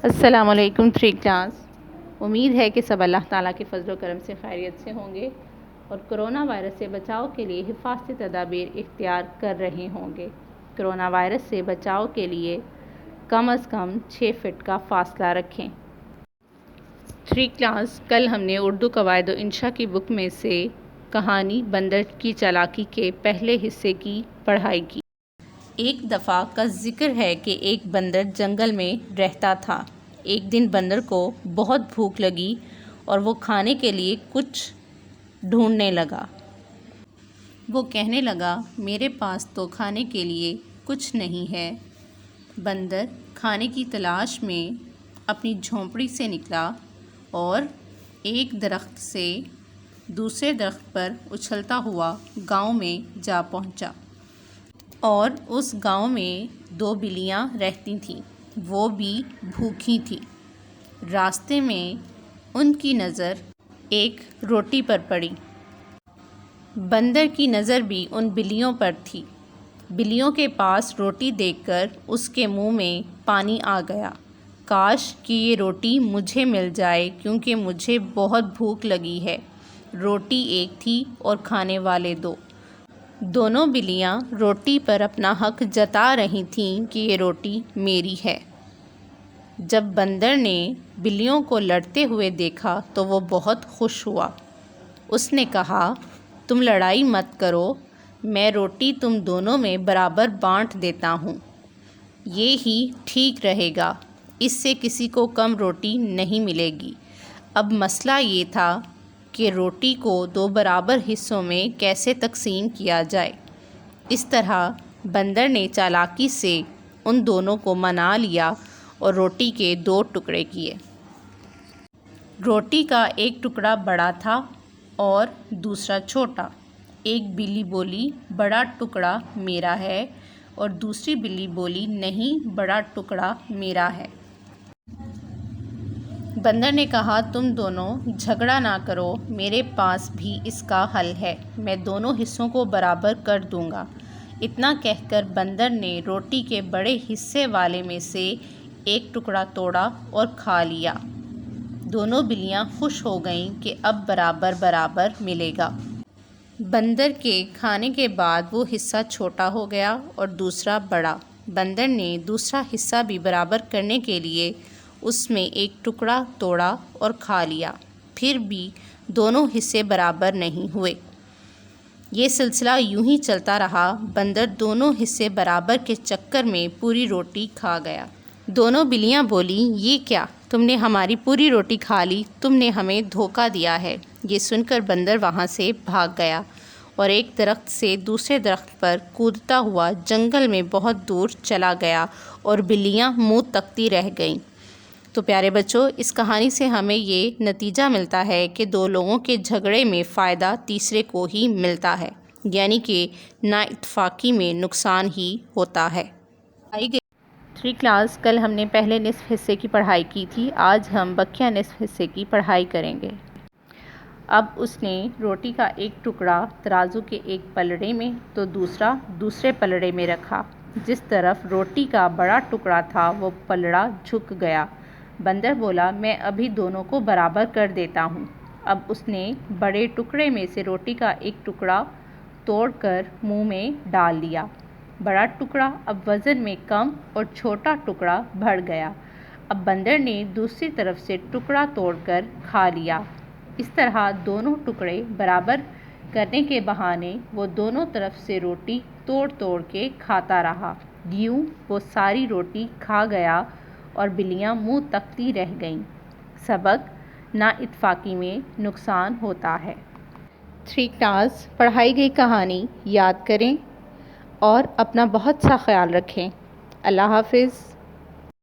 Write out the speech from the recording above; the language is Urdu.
السلام علیکم تھری کلاس. امید ہے کہ سب اللہ تعالیٰ کے فضل و کرم سے خیریت سے ہوں گے اور کرونا وائرس سے بچاؤ کے لیے حفاظتی تدابیر اختیار کر رہے ہوں گے. کرونا وائرس سے بچاؤ کے لیے کم از کم 6 فٹ کا فاصلہ رکھیں. تھری کلاس کل ہم نے اردو قواعد و انشاء کی بک میں سے کہانی بندر کی چالاکی کے پہلے حصے کی پڑھائی کی. ایک دفعہ کا ذکر ہے کہ ایک بندر جنگل میں رہتا تھا. ایک دن بندر کو بہت بھوک لگی اور وہ کھانے کے لیے کچھ ڈھونڈنے لگا. وہ کہنے لگا میرے پاس تو کھانے کے لیے کچھ نہیں ہے. بندر کھانے کی تلاش میں اپنی جھونپڑی سے نکلا اور ایک درخت سے دوسرے درخت پر اچھلتا ہوا گاؤں میں جا پہنچا. اور اس گاؤں میں 2 بلیاں رہتی تھیں. وہ بھی بھوکی تھیں. راستے میں ان کی نظر ایک روٹی پر پڑی. بندر کی نظر بھی ان بلیوں پر تھی. بلیوں کے پاس روٹی دیکھ کر اس کے منہ میں پانی آ گیا. کاش کہ یہ روٹی مجھے مل جائے کیونکہ مجھے بہت بھوک لگی ہے. روٹی ایک تھی اور کھانے والے 2. دونوں بلیاں روٹی پر اپنا حق جتا رہی تھیں کہ یہ روٹی میری ہے. جب بندر نے بلیوں کو لڑتے ہوئے دیکھا تو وہ بہت خوش ہوا. اس نے کہا تم لڑائی مت کرو، میں روٹی تم دونوں میں برابر بانٹ دیتا ہوں. یہ ہی ٹھیک رہے گا، اس سے کسی کو کم روٹی نہیں ملے گی. اب مسئلہ یہ تھا کہ روٹی کو 2 برابر حصوں میں کیسے تقسیم کیا جائے. اس طرح بندر نے چالاکی سے ان دونوں کو منا لیا اور روٹی کے 2 ٹکڑے کیے. روٹی کا ایک ٹکڑا بڑا تھا اور دوسرا چھوٹا. ایک بلی بولی بڑا ٹکڑا میرا ہے اور دوسری بلی بولی نہیں، بڑا ٹکڑا میرا ہے. بندر نے کہا تم دونوں جھگڑا نہ کرو، میرے پاس بھی اس کا حل ہے. میں دونوں حصوں کو برابر کر دوں گا. اتنا کہہ کر بندر نے روٹی کے بڑے حصے والے میں سے ایک ٹکڑا توڑا اور کھا لیا. دونوں بلیاں خوش ہو گئیں کہ اب برابر برابر ملے گا. بندر کے کھانے کے بعد وہ حصہ چھوٹا ہو گیا اور دوسرا بڑا. بندر نے دوسرا حصہ بھی برابر کرنے کے لیے اس میں ایک ٹکڑا توڑا اور کھا لیا. پھر بھی دونوں حصے برابر نہیں ہوئے. یہ سلسلہ یوں ہی چلتا رہا. بندر دونوں حصے برابر کے چکر میں پوری روٹی کھا گیا. دونوں بلیاں بولیں یہ کیا، تم نے ہماری پوری روٹی کھا لی، تم نے ہمیں دھوکہ دیا ہے. یہ سن کر بندر وہاں سے بھاگ گیا اور ایک درخت سے دوسرے درخت پر کودتا ہوا جنگل میں بہت دور چلا گیا اور بلیاں منہ تکتی رہ گئیں. تو پیارے بچوں، اس کہانی سے ہمیں یہ نتیجہ ملتا ہے کہ 2 لوگوں کے جھگڑے میں فائدہ تیسرے کو ہی ملتا ہے، یعنی کہ نا اتفاقی میں نقصان ہی ہوتا ہے. تھری کلاس کل ہم نے پہلے نصف حصے کی پڑھائی کی تھی. آج ہم بقیہ نصف حصے کی پڑھائی کریں گے. اب اس نے روٹی کا ایک ٹکڑا ترازو کے ایک پلڑے میں تو دوسرا دوسرے پلڑے میں رکھا. جس طرف روٹی کا بڑا ٹکڑا تھا وہ پلڑا جھک گیا. بندر بولا میں ابھی دونوں کو برابر کر دیتا ہوں. اب اس نے بڑے ٹکڑے میں سے روٹی کا ایک ٹکڑا توڑ کر منہ میں ڈال لیا. بڑا ٹکڑا اب وزن میں کم اور چھوٹا ٹکڑا بڑھ گیا. اب بندر نے دوسری طرف سے ٹکڑا توڑ کر کھا لیا. اس طرح دونوں ٹکڑے برابر کرنے کے بہانے وہ دونوں طرف سے روٹی توڑ توڑ کے کھاتا رہا. یوں وہ ساری روٹی کھا گیا اور بلیاں منہ تکتی رہ گئیں. سبق نا اتفاقی میں نقصان ہوتا ہے. تھری کلاس پڑھائی گئی کہانی یاد کریں اور اپنا بہت سا خیال رکھیں. اللہ حافظ.